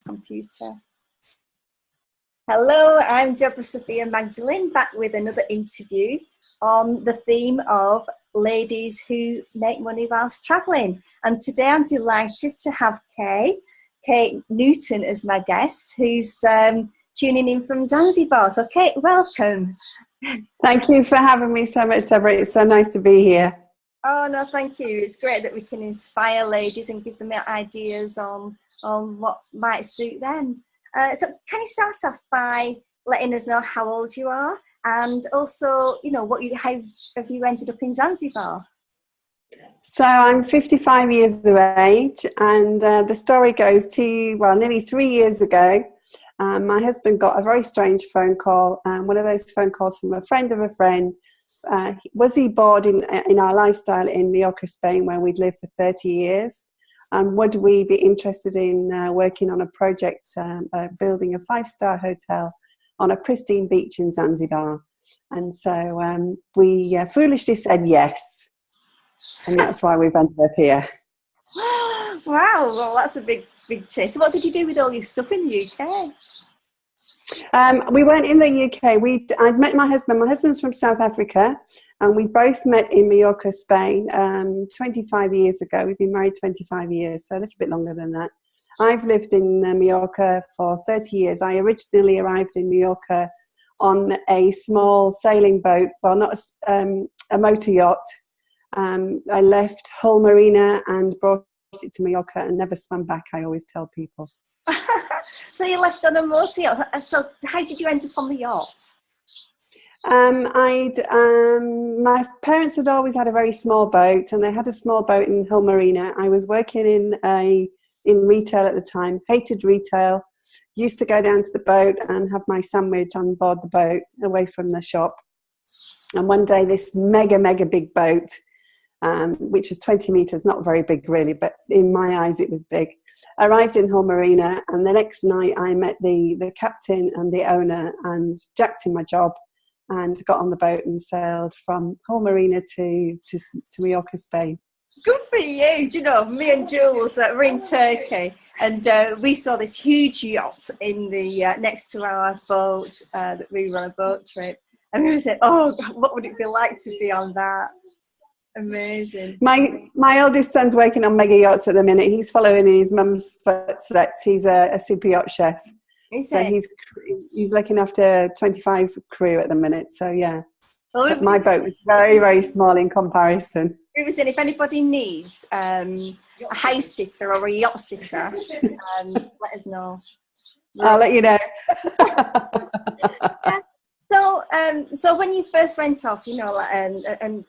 Computer. Hello, I'm Debra Sofia Magdalene, back with another interview on the theme of ladies who make money whilst travelling. And today I'm delighted to have Kate Newton as my guest, who's tuning in from Zanzibar. So Kate, welcome. Thank you for having me so much, Debra. It's so nice to be here. Oh, no, thank you. It's great that we can inspire ladies and give them ideas on what might suit them. So can you start off by letting us know how old you are and also, how have you ended up in Zanzibar? So I'm 55 years of age, and the story goes to, nearly 3 years ago. My husband got a very strange phone call, one of those phone calls from a friend of a friend. Was he bored in our lifestyle in Mallorca, Spain, where we'd lived for 30 years? And would we be interested in working on a project, building a 5-star hotel on a pristine beach in Zanzibar? And so we foolishly said yes. And that's why we've ended up here. Wow, well, that's a big change. So what did you do with all your stuff in the UK? We weren't in the UK. I'd met my husband. My husband's from South Africa, and we both met in Mallorca, Spain, 25 years ago. We've been married 25 years, so a little bit longer than that. I've lived in Mallorca for 30 years. I originally arrived in Mallorca on a small sailing boat, well, not a motor yacht. I left Hull Marina and brought it to Mallorca and never swam back, I always tell people. So you left on a motor yacht. So how did you end up on the yacht? My parents had always had a very small boat, and they had a small boat in Hull Marina. I was working in retail at the time, hated retail, used to go down to the boat and have my sandwich on board the boat away from the shop. And one day this mega big boat, which was 20 metres, not very big really, but in my eyes it was big, arrived in Hull Marina, and the next night I met the captain and the owner and jacked in my job and got on the boat and sailed from Hull Marina to Mallorca, Spain. Good for you. Do you know, me and Jules were in Turkey, and we saw this huge yacht in the next to our boat that we were on a boat trip, and we were saying, oh God, what would it be like to be on that? Amazing. My oldest son's working on mega yachts at the minute. He's following in his mum's footsteps. He's a super yacht chef. He's looking after 25 crew at the minute. So yeah, well, my boat was very, very small in comparison. It was in, if anybody needs a house sitter or a yacht sitter, let us know. I'll let you know. So when you first went off, and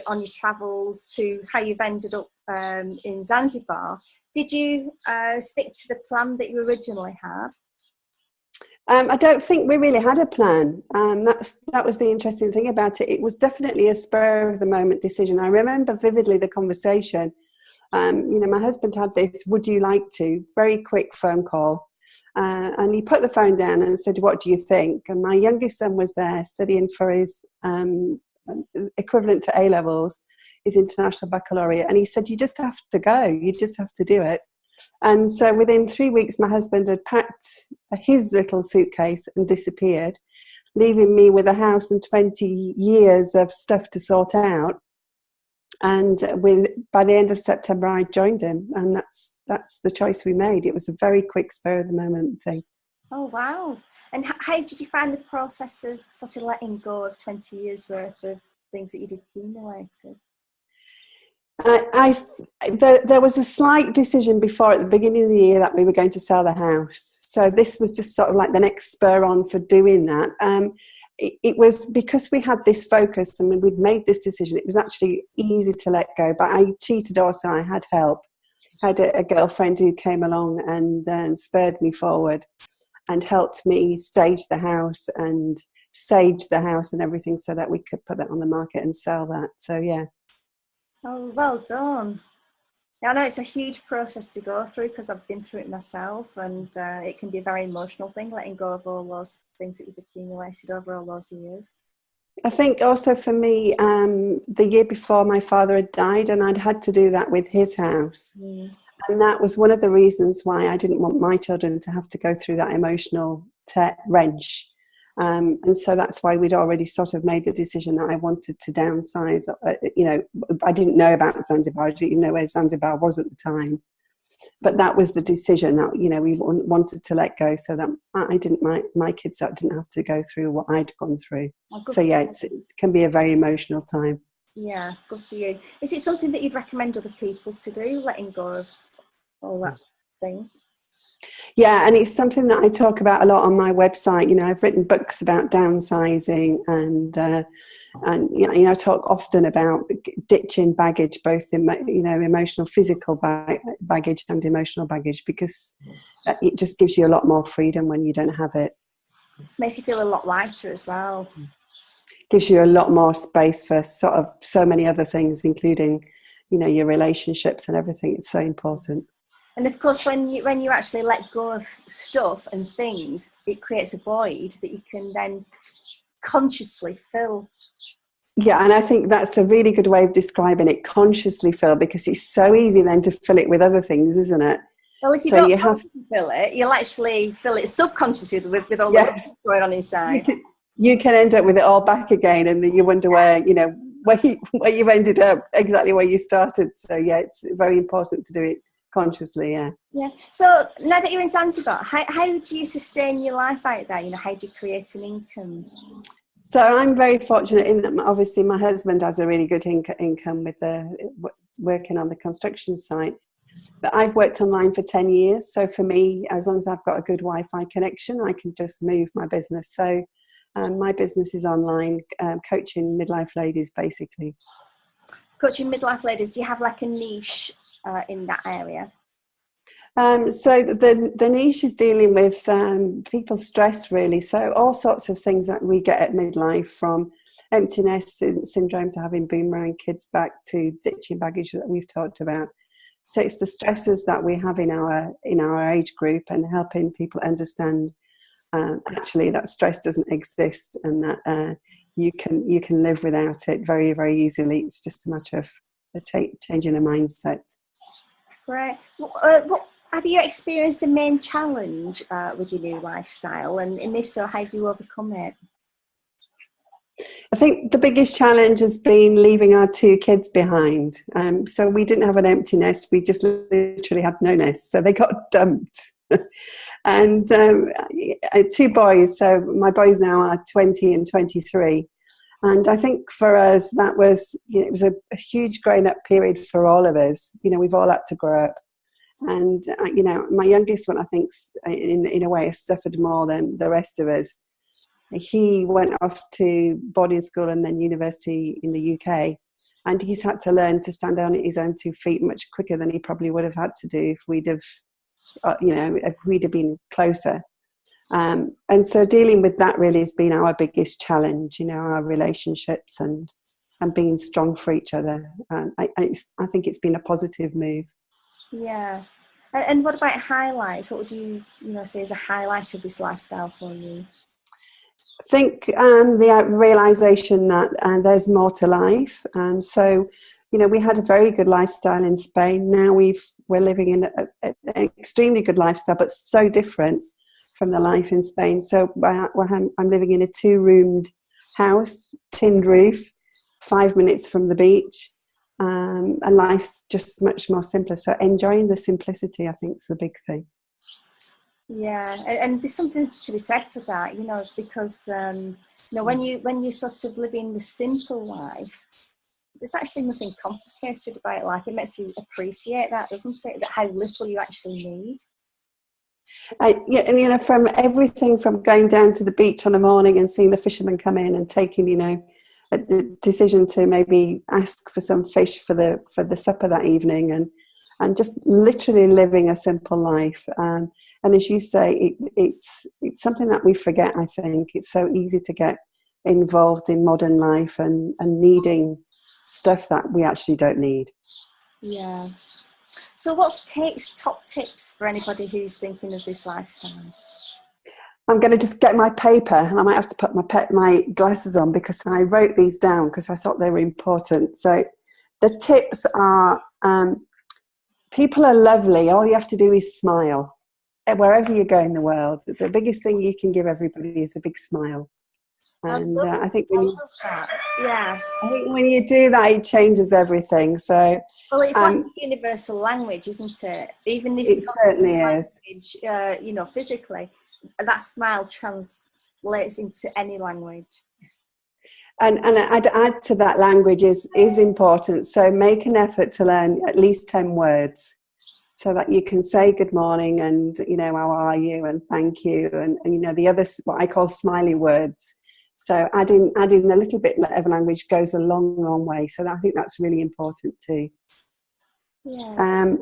on your travels to how you've ended up in Zanzibar, did you stick to the plan that you originally had? I don't think we really had a plan. That was the interesting thing about it. It was definitely a spur of the moment decision. I remember vividly the conversation. My husband had this, would you like to, very quick phone call. And he put the phone down and said, what do you think? And my youngest son was there studying for his equivalent to A-levels, his international baccalaureate. And he said, you just have to go. You just have to do it. And so within 3 weeks, my husband had packed his little suitcase and disappeared, leaving me with a house and 20 years of stuff to sort out. And by the end of September, I joined him, and that's the choice we made. It was a very quick, spur of the moment thing. Oh wow! And how did you find the process of sort of letting go of 20 years worth of things that you'd accumulated? There was a slight decision before at the beginning of the year that we were going to sell the house. So this was just sort of like the next spur on for doing that. It was because we had this focus and we'd made this decision, it was actually easy to let go. But I cheated also, I had help. I had a girlfriend who came along and spurred me forward and helped me stage the house and sage the house and everything so that we could put that on the market and sell that. So, yeah. Oh, well done. Yeah, I know it's a huge process to go through because I've been through it myself, and it can be a very emotional thing, letting go of all those things that you've accumulated over all those years. I think also for me, the year before my father had died, and I'd had to do that with his house. And that was one of the reasons why I didn't want my children to have to go through that emotional wrench. And so that's why we'd already sort of made the decision that I wanted to downsize. I didn't know about Zanzibar. I didn't even know where Zanzibar was at the time. But that was the decision that, we wanted to let go, so that my kids didn't have to go through what I'd gone through. So yeah, it can be a very emotional time. Yeah, good for you. Is it something that you'd recommend other people to do, letting go of all that thing? Yeah, and it's something that I talk about a lot on my website. I've written books about downsizing, and I talk often about ditching baggage, both in emotional, physical baggage and emotional baggage, because it just gives you a lot more freedom when you don't have it. Makes you feel a lot lighter as well. Gives you a lot more space for sort of so many other things, including, your relationships and everything. It's so important. And of course, when you actually let go of stuff and things, it creates a void that you can then consciously fill. Yeah, and I think that's a really good way of describing it, consciously fill, because it's so easy then to fill it with other things, isn't it? Well, if you don't fill it, you'll actually fill it subconsciously with all the stuff going on inside. You can end up with it all back again, and then you wonder where you've ended up, exactly where you started. So yeah, it's very important to do it consciously. Yeah. So now that you're in Zanzibar, how do you sustain your life out there? How do you create an income? So I'm very fortunate in that obviously my husband has a really good income with working on the construction site. But I've worked online for 10 years. So for me, as long as I've got a good Wi-Fi connection, I can just move my business. So my business is online, coaching midlife ladies, basically. Coaching midlife ladies, do you have like a niche in that area? So the niche is dealing with people's stress, really. So all sorts of things that we get at midlife, from empty nest syndrome to having boomerang kids back to ditching baggage that we've talked about. So it's the stresses that we have in our age group, and helping people understand actually that stress doesn't exist, and that you can live without it very, very easily. It's just a matter of changing a mindset. Great. Have you experienced the main challenge with your new lifestyle, and if so, how have you overcome it? I think the biggest challenge has been leaving our 2 kids behind. So we didn't have an empty nest. We just literally had no nest. So they got dumped. And 2 boys. So my boys now are 20 and 23. And I think for us, that was, it was a huge growing up period for all of us. We've all had to grow up. And, my youngest one, I think, in a way, has suffered more than the rest of us. He went off to boarding school and then university in the UK, and he's had to learn to stand on his own 2 feet much quicker than he probably would have had to do if we'd have been closer. And so dealing with that really has been our biggest challenge, our relationships and being strong for each other. I think it's been a positive move. Yeah. And what about highlights? What would you say is a highlight of this lifestyle for you? I think the realisation that there's more to life. So, we had a very good lifestyle in Spain. Now we're living in an extremely good lifestyle, but so different from the life in Spain. So I'm living in a 2-roomed house, tinned roof, 5 minutes from the beach. And life's just much more simpler. So enjoying the simplicity, I think, is the big thing. Yeah, and there's something to be said for that, because when you sort of living the simple life, there's actually nothing complicated about it. Like, it makes you appreciate that, doesn't it? That how little you actually need. And from everything from going down to the beach on a morning and seeing the fishermen come in and taking, the decision to maybe ask for some fish for the supper that evening, and just literally living a simple life. And as you say, it's something that we forget, I think. It's so easy to get involved in modern life and needing stuff that we actually don't need. Yeah. So what's Kate's top tips for anybody who's thinking of this lifestyle? I'm going to just get my paper, and I might have to put my glasses on because I wrote these down because I thought they were important. So the tips are, people are lovely. All you have to do is smile. Wherever you go in the world, the biggest thing you can give everybody is a big smile. And I think I love that. Yeah. I think when you do that, it changes everything. So, well, it's like a universal language, isn't it? Even if it certainly is. Language, physically, that smile translates into any language. And I'd add to that, language is important. So make an effort to learn at least 10 words, so that you can say good morning and, how are you, and thank you, and the other, what I call smiley words. So adding a little bit of language goes a long, long way. So I think that's really important too. Yeah.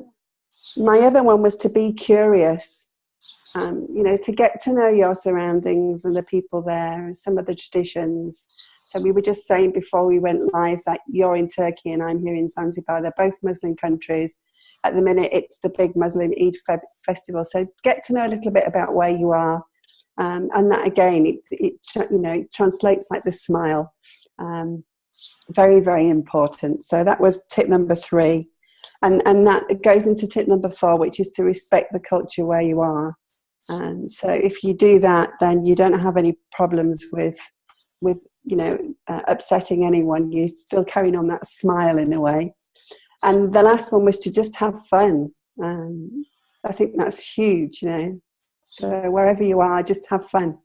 My other one was to be curious, to get to know your surroundings and the people there and some of the traditions. So we were just saying before we went live that you're in Turkey and I'm here in Zanzibar. They're both Muslim countries. At the minute, it's the big Muslim Eid festival. So get to know a little bit about where you are. And that, again, it translates like the smile. Very, very important. So that was tip number 3. And that goes into tip number 4, which is to respect the culture where you are. So if you do that, then you don't have any problems with upsetting anyone. You're still carrying on that smile in a way. And the last one was to just have fun. I think that's huge, So wherever you are, just have fun.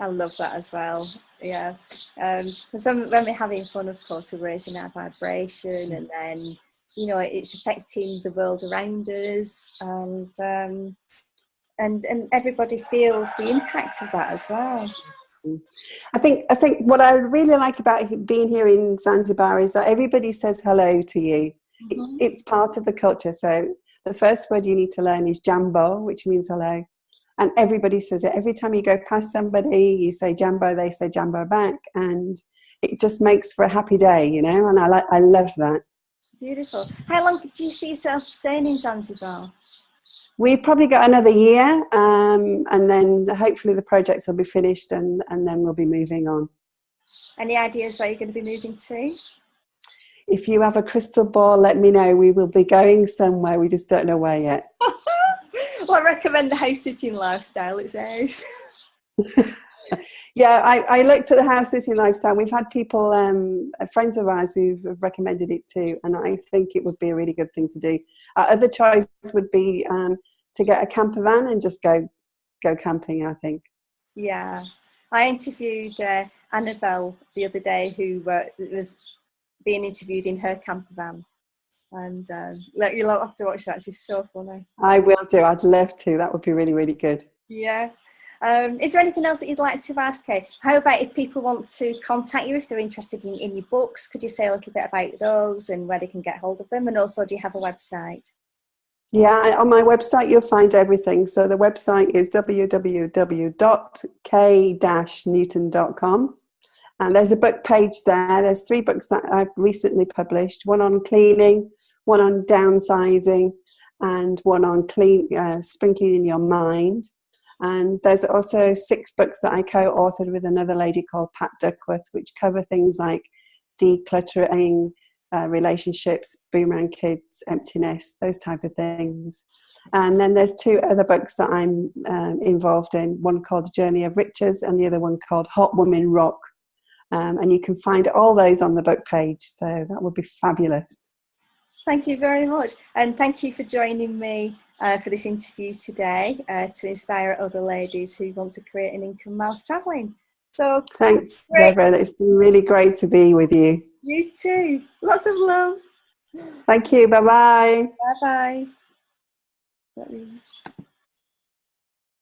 I love that as well. Yeah. Because when we're having fun, of course, we're raising our vibration, and then, it's affecting the world around us, and everybody feels the impact of that as well. I think what I really like about being here in Zanzibar is that everybody says hello to you. Mm-hmm. It's part of the culture. So the first word you need to learn is jambo, which means hello. And everybody says it. Every time you go past somebody, you say jambo, they say jambo back. And it just makes for a happy day, And I love that. Beautiful. How long do you see yourself staying in Zanzibar? We've probably got another year, and then hopefully the projects will be finished, and then we'll be moving on. Any ideas where you're going to be moving to? If you have a crystal ball, let me know. We will be going somewhere. We just don't know where yet. Well, I recommend the house sitting lifestyle, it says. Yeah, I looked at the house sitting lifestyle. We've had people, friends of ours, who've recommended it too, and I think it would be a really good thing to do. Our other choice would be to get a camper van and just go camping, I think. Yeah. I interviewed Annabelle the other day, who was being interviewed in her camper van. And you'll have to watch that. She's so funny. I will do. I'd love to. That would be really, really good. Yeah. Is there anything else that you'd like to add, Kay? How about if people want to contact you, if they're interested in your books, could you say a little bit about those and where they can get hold of them? And also, do you have a website? Yeah, on my website you'll find everything. So the website is www.k-newton.com. And there's a book page there. There's 3 books that I've recently published. One on cleaning, one on downsizing, and one on sprinkling in your mind. And there's also 6 books that I co-authored with another lady called Pat Duckworth, which cover things like decluttering, relationships, boomerang kids, emptiness, those type of things. And then there's 2 other books that I'm involved in, one called Journey of Riches and the other one called Hot Women Rock. And you can find all those on the book page, so that would be fabulous. Thank you very much, and thank you for joining me for this interview today to inspire other ladies who want to create an income whilst travelling. So thanks, Debra. It's been really great to be with you. You too. Lots of love. Thank you. Bye-bye. Bye-bye.